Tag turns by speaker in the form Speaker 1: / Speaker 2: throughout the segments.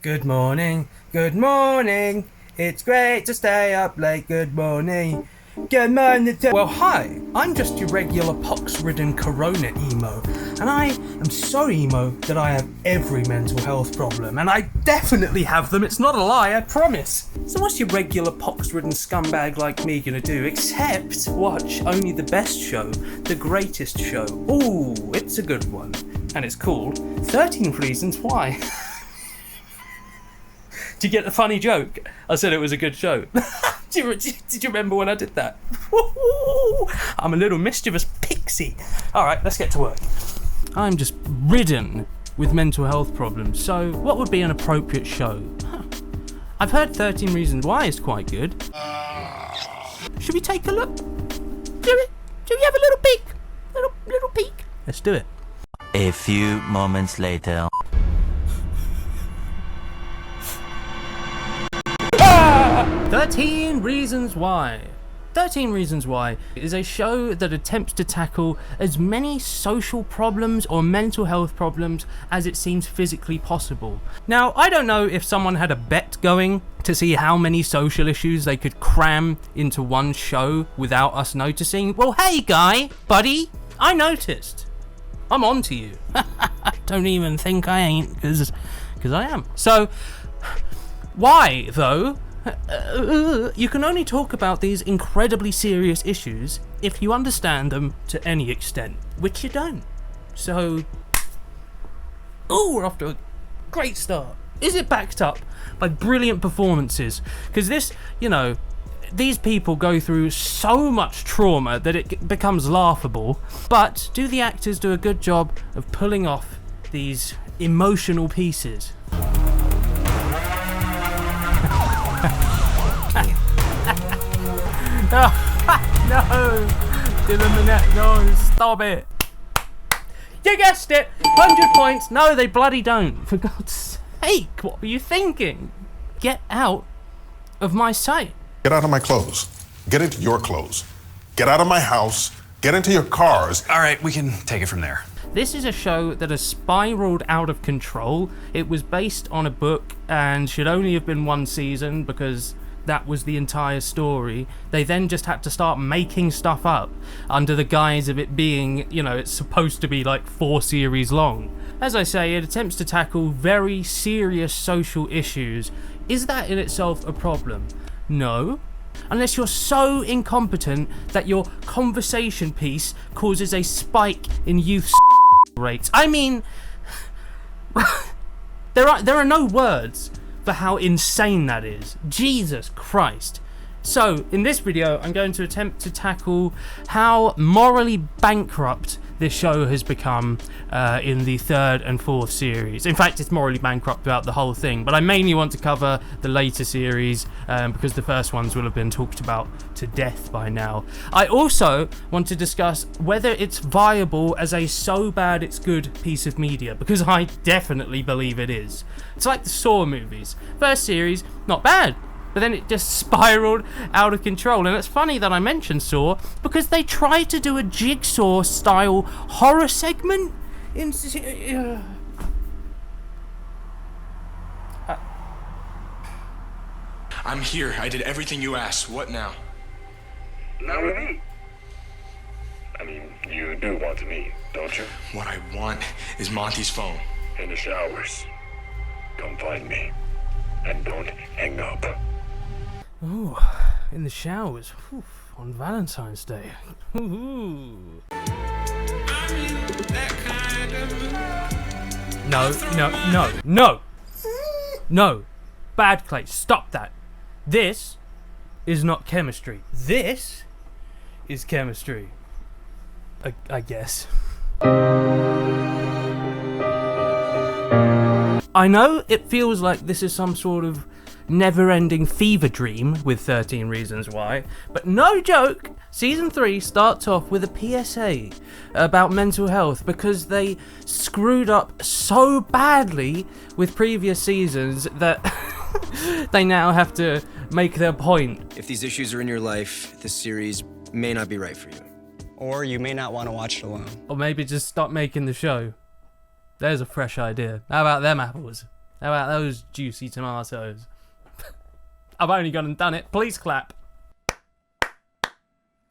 Speaker 1: Good morning, it's great to stay up late, good morning. Well, hi, I'm just your regular pox-ridden corona emo, and I am so emo that I have every mental health problem, and I definitely have them, it's not a lie, I promise. So what's your regular pox-ridden scumbag like me gonna do, except watch only the best show, the greatest show. Ooh, it's a good one, and it's called 13 Reasons Why. Did you get the funny joke? I said it was a good show. Did you remember when I did that? I'm a little mischievous pixie. Alright, let's get to work. I'm just ridden with mental health problems, so what would be an appropriate show? I've heard 13 Reasons Why is quite good. Should we take a look? Should we have a little peek? Little peek? Let's do it.
Speaker 2: A few moments later.
Speaker 1: 13 Reasons Why. 13 Reasons Why is a show that attempts to tackle as many social problems or mental health problems as it seems physically possible. Now, I don't know if someone had a bet going to see how many social issues they could cram into one show without us noticing. Well, hey guy, buddy, I noticed. I'm on to you. Don't even think I ain't, because I am. So, why, though? You can only talk about these incredibly serious issues if you understand them to any extent, which you don't. So, we're off to a great start. Is it backed up by brilliant performances? Because these people go through so much trauma that it becomes laughable. But do the actors do a good job of pulling off these emotional pieces? No, Dylan Minnette, no, stop it. You guessed it, 100 points. No, they bloody don't. For God's sake, what were you thinking? Get out of my sight.
Speaker 3: Get out of my clothes. Get into your clothes. Get out of my house. Get into your cars.
Speaker 4: All right, we can take it from there.
Speaker 1: This is a show that has spiraled out of control. It was based on a book and should only have been one season because that was the entire story. They then just had to start making stuff up under the guise of it being, it's supposed to be like 4 series long. As I say, it attempts to tackle very serious social issues. Is that in itself a problem? No. Unless you're so incompetent that your conversation piece causes a spike in youth rates. I mean, there are no words for how insane that is. Jesus Christ. So, in this video, I'm going to attempt to tackle how morally bankrupt this show has become in the 3rd and 4th series. In fact, it's morally bankrupt throughout the whole thing, but I mainly want to cover the later series because the first ones will have been talked about to death by now. I also want to discuss whether it's viable as a so bad it's good piece of media, because I definitely believe it is. It's like the Saw movies. First series, not bad. But then it just spiraled out of control. And it's funny that I mentioned Saw, because they tried to do a Jigsaw-style horror segment in...
Speaker 5: I'm here. I did everything you asked. What now?
Speaker 6: Not with me. I mean, you do want to meet, don't you?
Speaker 5: What I want is Monty's phone.
Speaker 6: In the showers. Come find me. And don't hang up.
Speaker 1: Ooh, in the showers. Oof, on Valentine's Day. Ooh. No. Bad Clay, stop that. This is not chemistry. This is chemistry. I guess. I know it feels like this is some sort of never-ending fever dream with 13 Reasons Why, but no joke, Season 3 starts off with a PSA about mental health because they screwed up so badly with previous seasons that they now have to make their point.
Speaker 7: If these issues are in your life, this series may not be right for you.
Speaker 8: Or you may not want to watch it alone.
Speaker 1: Or maybe just stop making the show. There's a fresh idea. How about them apples? How about those juicy tomatoes? I've only gone and done it. Please clap.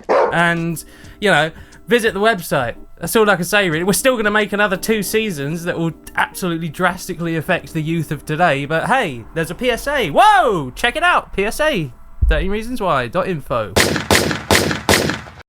Speaker 1: And, you know, visit the website. That's all I can say, really. We're still going to make another 2 seasons that will absolutely drastically affect the youth of today. But hey, there's a PSA. Whoa! Check it out. PSA. 13reasonswhy.info.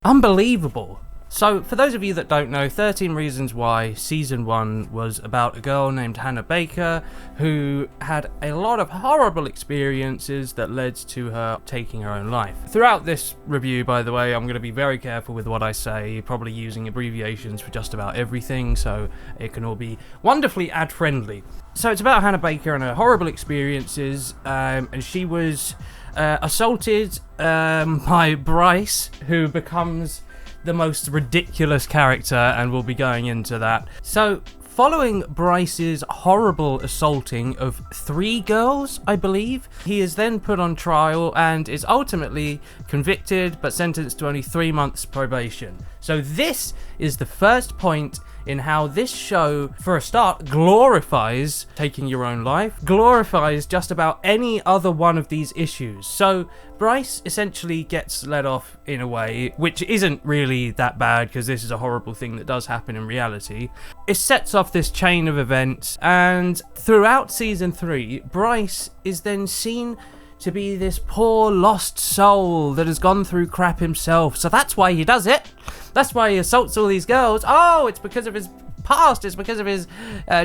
Speaker 1: Unbelievable. So, for those of you that don't know, 13 Reasons Why Season 1 was about a girl named Hannah Baker who had a lot of horrible experiences that led to her taking her own life. Throughout this review, by the way, I'm going to be very careful with what I say, probably using abbreviations for just about everything, so it can all be wonderfully ad-friendly. So, it's about Hannah Baker and her horrible experiences, and she was assaulted by Bryce, who becomes the most ridiculous character, and we'll be going into that. So, following Bryce's horrible assaulting of 3 girls, I believe, he is then put on trial and is ultimately convicted but sentenced to only 3 months probation. So this is the first point in how this show, for a start, glorifies taking your own life, glorifies just about any other one of these issues. So Bryce essentially gets let off in a way, which isn't really that bad because this is a horrible thing that does happen in reality. It sets off this chain of events, and throughout season 3, Bryce is then seen to be this poor lost soul that has gone through crap himself. So that's why he does it. That's why he assaults all these girls. Oh, it's because of his past. It's because of his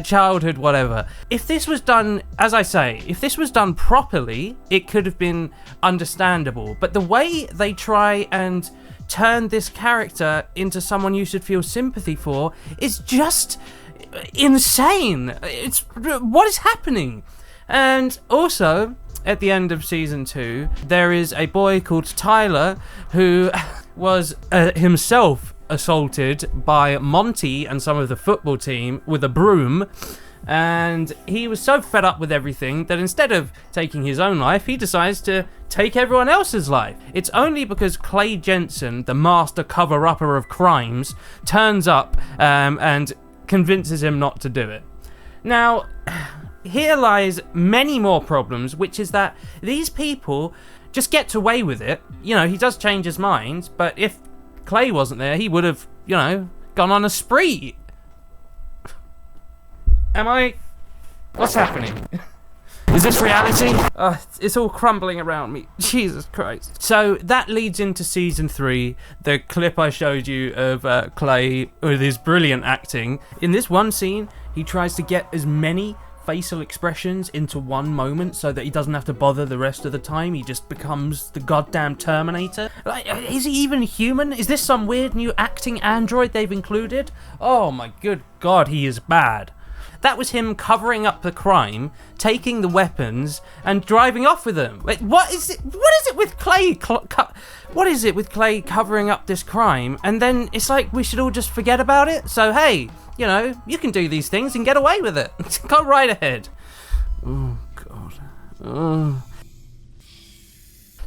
Speaker 1: childhood, whatever. If this was done, as I say, if this was done properly, it could have been understandable. But the way they try and turn this character into someone you should feel sympathy for is just insane. It's what is happening? And also, at the end of season 2, there is a boy called Tyler who was himself assaulted by Monty and some of the football team with a broom, and he was so fed up with everything that instead of taking his own life, he decides to take everyone else's life. It's only because Clay Jensen, the master cover-upper of crimes, turns up and convinces him not to do it. Now, here lies many more problems, which is that these people just get away with it. You know, he does change his mind, but if Clay wasn't there, he would have, you know, gone on a spree. What's happening? Is this reality? It's all crumbling around me. Jesus Christ. So that leads into season 3, the clip I showed you of Clay with his brilliant acting. In this one scene, he tries to get as many facial expressions into one moment so that he doesn't have to bother the rest of the time. He just becomes the goddamn Terminator. Like, is he even human? Is this some weird new acting android they've included? Oh my good God, he is bad. That was him covering up the crime, taking the weapons, and driving off with them. Wait, what is it with Clay? What is it with Clay covering up this crime? And then it's like we should all just forget about it? So hey, you know, you can do these things and get away with it. Go right ahead. Oh, God. Oh.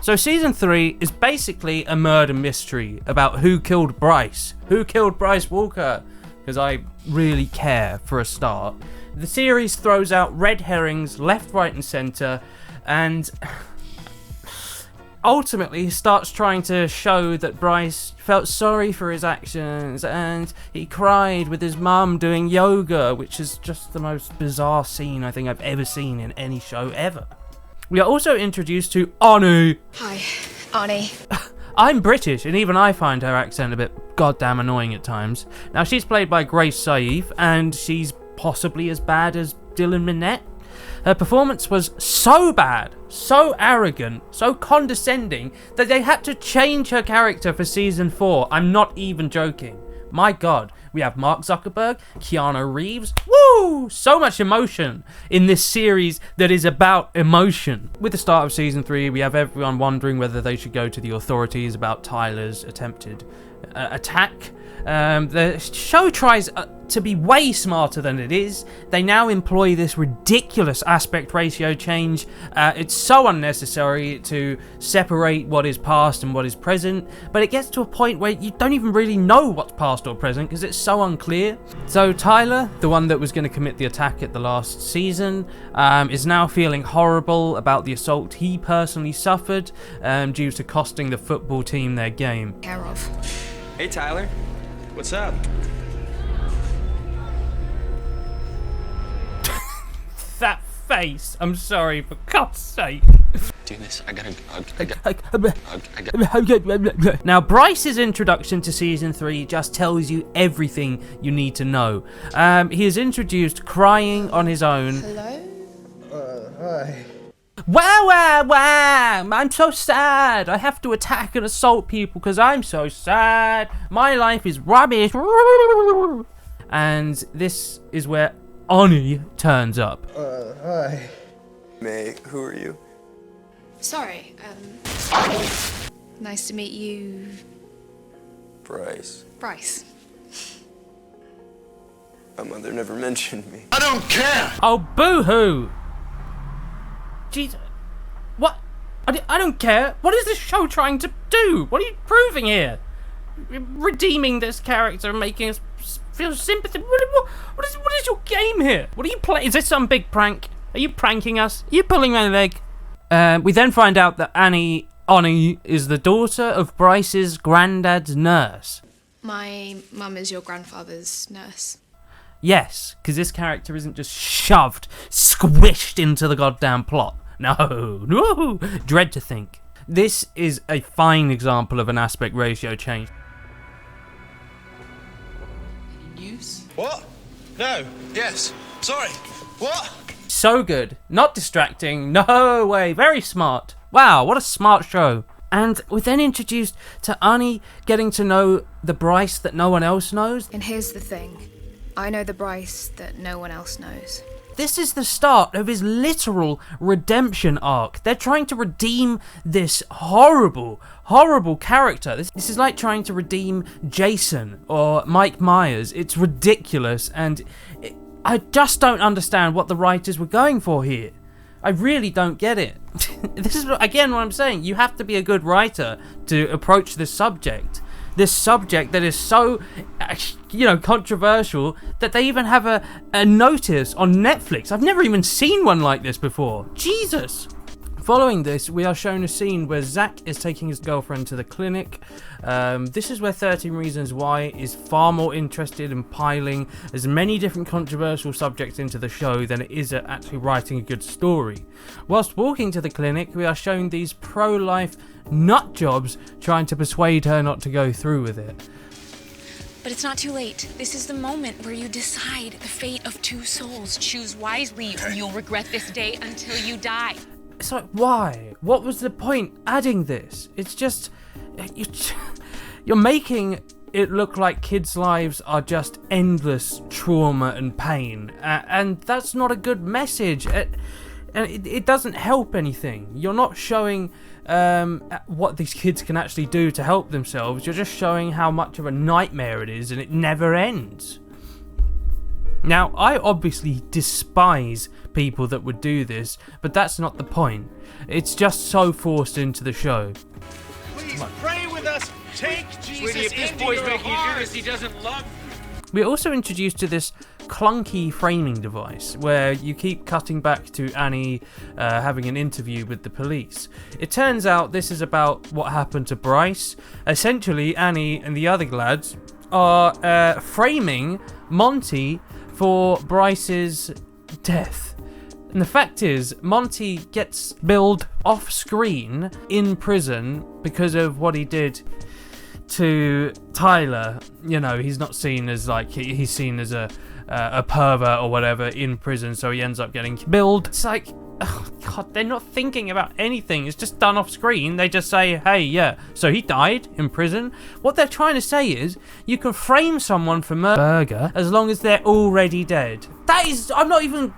Speaker 1: So season 3 is basically a murder mystery about who killed Bryce. Who killed Bryce Walker? Because I really care, for a start. The series throws out red herrings left, right, and centre, and ultimately starts trying to show that Bryce felt sorry for his actions, and he cried with his mum doing yoga, which is just the most bizarre scene I think I've ever seen in any show ever. We are also introduced to Anu.
Speaker 4: Hi, Ani.
Speaker 1: I'm British, and even I find her accent a bit goddamn annoying at times. Now, she's played by Grace Saif, and she's possibly as bad as Dylan Minnette. Her performance was so bad, so arrogant, so condescending, that they had to change her character for season 4. I'm not even joking. My God, we have Mark Zuckerberg, Keanu Reeves. Woo! So much emotion in this series that is about emotion. With the start of season 3, we have everyone wondering whether they should go to the authorities about Tyler's attempted attack. The show tries to be way smarter than it is. They now employ this ridiculous aspect ratio change. It's so unnecessary to separate what is past and what is present, but it gets to a point where you don't even really know what's past or present because it's so unclear. So Tyler, the one that was going to commit the attack at the last season, is now feeling horrible about the assault he personally suffered due to costing the football team their game.
Speaker 4: Care of.
Speaker 7: Hey, Tyler. What's up?
Speaker 1: That face! I'm sorry, for God's sake.
Speaker 5: Do this. I gotta.
Speaker 1: Now, Bryce's introduction to Season 3 just tells you everything you need to know. He is introduced crying on his own.
Speaker 4: Hello?
Speaker 7: Hi.
Speaker 1: Wow, I'm so sad. I have to attack and assault people because I'm so sad. My life is rubbish. And this is where Ani turns up.
Speaker 7: Hi. May, who are you?
Speaker 4: Sorry, nice to meet you,
Speaker 7: Bryce.
Speaker 4: Bryce.
Speaker 7: My mother never mentioned me.
Speaker 3: I don't care!
Speaker 1: Oh, boo-hoo. Jeez. What? I don't care. What is this show trying to do? What are you proving here? Redeeming this character and making us feel sympathy. What is your game here? What are you playing? Is this some big prank? Are you pranking us? Are you pulling my leg? We then find out that Ani is the daughter of Bryce's granddad's nurse.
Speaker 4: My mum is your grandfather's nurse.
Speaker 1: Yes, because this character isn't just squished into the goddamn plot. No, dread to think. This is a fine example of an aspect ratio change.
Speaker 4: News?
Speaker 5: What? No. Yes. Sorry. What?
Speaker 1: So good. Not distracting. No way. Very smart. Wow, what a smart show. And we're then introduced to Ani getting to know the Bryce that no one else knows.
Speaker 4: And here's the thing. I know the Bryce that no one else knows.
Speaker 1: This is the start of his literal redemption arc. They're trying to redeem this horrible character. This is like trying to redeem Jason or Mike Myers. It's ridiculous, and I just don't understand what the writers were going for here. I really don't get it. This is, again, what I'm saying. You have to be a good writer to approach this subject. This subject that is so, controversial that they even have a notice on Netflix. I've never even seen one like this before. Jesus. Following this, we are shown a scene where Zach is taking his girlfriend to the clinic. This is where 13 Reasons Why is far more interested in piling as many different controversial subjects into the show than it is at actually writing a good story. Whilst walking to the clinic, we are shown these pro-life nut jobs trying to persuade her not to go through with it.
Speaker 9: But it's not too late. This is the moment where you decide the fate of two souls. Choose wisely or you'll regret this day until you die.
Speaker 1: It's like, why? What was the point adding this? It's just, you're making it look like kids' lives are just endless trauma and pain, and that's not a good message. And it doesn't help anything. You're not showing what these kids can actually do to help themselves. You're just showing how much of a nightmare it is, and it never ends. Now, I obviously despise people that would do this, but that's not the point. It's just so forced into the show.
Speaker 10: Please pray with us. Take Jesus into your heart. He doesn't love you.
Speaker 1: We're also introduced to this clunky framing device where you keep cutting back to Ani having an interview with the police. It turns out this is about what happened to Bryce. Essentially, Ani and the other lads are framing Monty for Bryce's death. And the fact is, Monty gets billed off screen in prison because of what he did to Tyler. You know, he's not seen as like, he's seen as a pervert or whatever in prison, so he ends up getting billed. It's like, oh god, they're not thinking about anything. It's just done off screen. They just say, hey, yeah, so he died in prison. What they're trying to say is, you can frame someone for murder as long as they're already dead. That is, I'm not even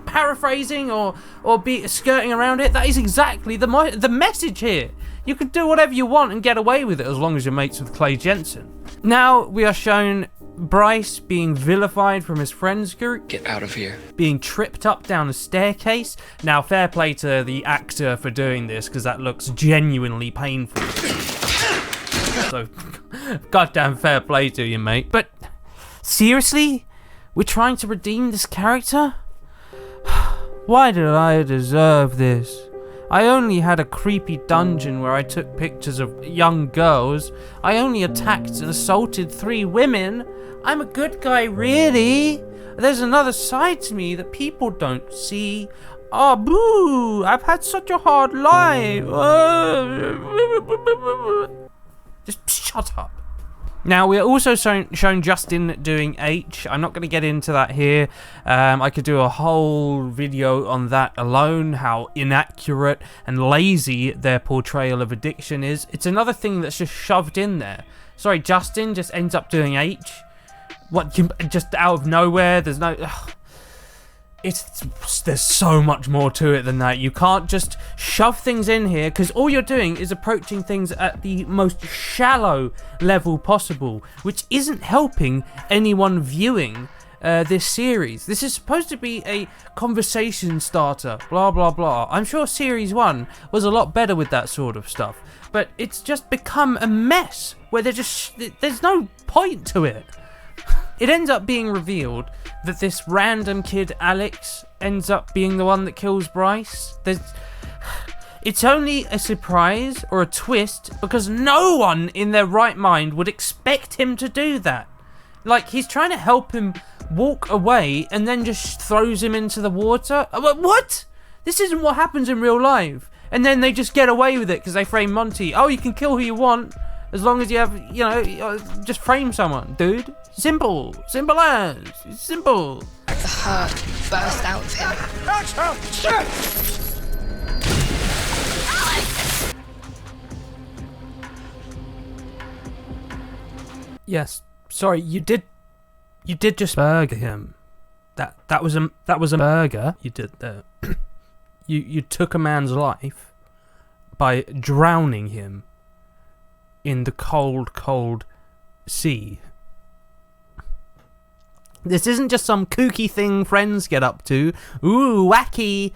Speaker 1: paraphrasing or be skirting around it. That is exactly the message here. You can do whatever you want and get away with it as long as you're mates with Clay Jensen. Now we are shown Bryce being vilified from his friends group.
Speaker 7: Get out of here.
Speaker 1: Being tripped up down a staircase. Now, fair play to the actor for doing this, because that looks genuinely painful. So, goddamn fair play to you, mate. But, seriously? We're trying to redeem this character? Why did I deserve this? I only had a creepy dungeon where I took pictures of young girls. I only attacked and assaulted 3 women. I'm a good guy, really. There's another side to me that people don't see. Oh, boo! I've had such a hard life. Just shut up. Now, we're also shown Justin doing H. I'm not going to get into that here. I could do a whole video on that alone, how inaccurate and lazy their portrayal of addiction is. It's another thing that's just shoved in there. Sorry, Justin just ends up doing H. What, just out of nowhere? There's no... There's so much more to it than that. You can't just shove things in here, because all you're doing is approaching things at the most shallow level possible, which isn't helping anyone viewing this series. This is supposed to be a conversation starter, blah blah blah. I'm sure series 1 was a lot better with that sort of stuff, but it's just become a mess where there's no point to it. It ends up being revealed that this random kid, Alex, ends up being the one that kills Bryce. It's only a surprise or a twist because no one in their right mind would expect him to do that. Like, he's trying to help him walk away and then just throws him into the water. What? This isn't what happens in real life. And then they just get away with it because they frame Monty. Oh, you can kill who you want as long as you have, you know, just frame someone, dude. Simple. Simple as. Simple.
Speaker 4: The hurt burst out of him.
Speaker 1: Yes. Sorry, you did just burger him. That was a burger you did there. you took a man's life by drowning him in the cold sea. This isn't just some kooky thing friends get up to. Ooh, wacky.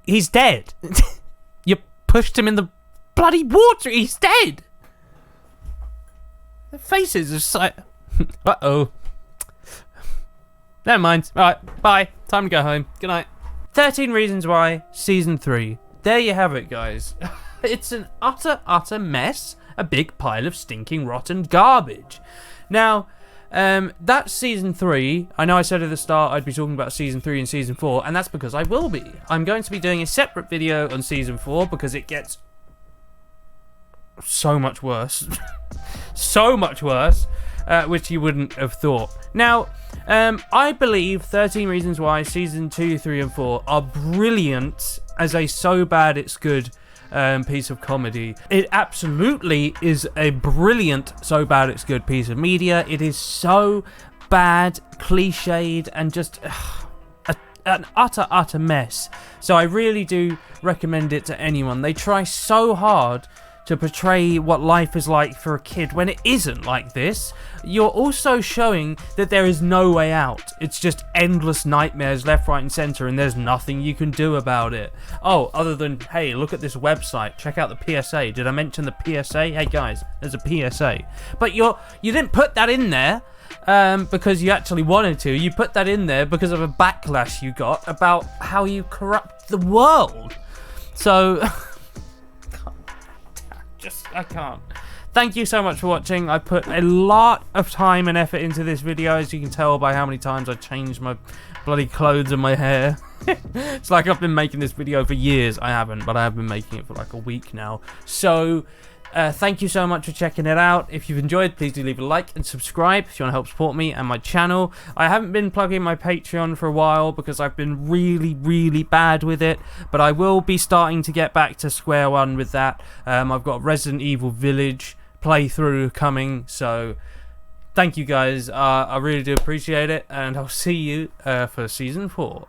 Speaker 1: He's dead. You pushed him in the bloody water. He's dead. The faces are so... Uh-oh. Never mind. Alright, bye. Time to go home. Good night. 13 Reasons Why, Season 3. There you have it, guys. It's an utter mess. A big pile of stinking, rotten garbage. Now... that's Season 3. I know I said at the start I'd be talking about Season 3 and Season 4, and that's because I will be. I'm going to be doing a separate video on Season 4 because it gets so much worse. So much worse, which you wouldn't have thought. Now, I believe 13 Reasons Why Season 2, 3 and 4 are brilliant as a so bad it's good piece of comedy. It absolutely is a brilliant so bad it's good piece of media. It is so bad, cliched, and just an utter mess. So I really do recommend it to anyone. They try so hard to portray what life is like for a kid when it isn't like this. You're also showing that there is no way out. It's just endless nightmares left, right and centre, and there's nothing you can do about it. Oh, other than, hey, look at this website, check out the PSA. Did I mention the PSA? Hey guys, there's a PSA. But you didn't put that in there because you actually wanted to. You put that in there because of a backlash you got about how you corrupt the world. So... I can't. Thank you so much for watching. I put a lot of time and effort into this video, as you can tell by how many times I changed my bloody clothes and my hair. It's like I've been making this video for years. I haven't, but I have been making it for like a week now. So thank you so much for checking it out. If you've enjoyed, please do leave a like and subscribe if you want to help support me and my channel. I haven't been plugging my Patreon for a while because I've been really bad with it, but I will be starting to get back to square one with that. I've got Resident Evil Village playthrough coming, so thank you guys. I really do appreciate it, and I'll see you for Season 4.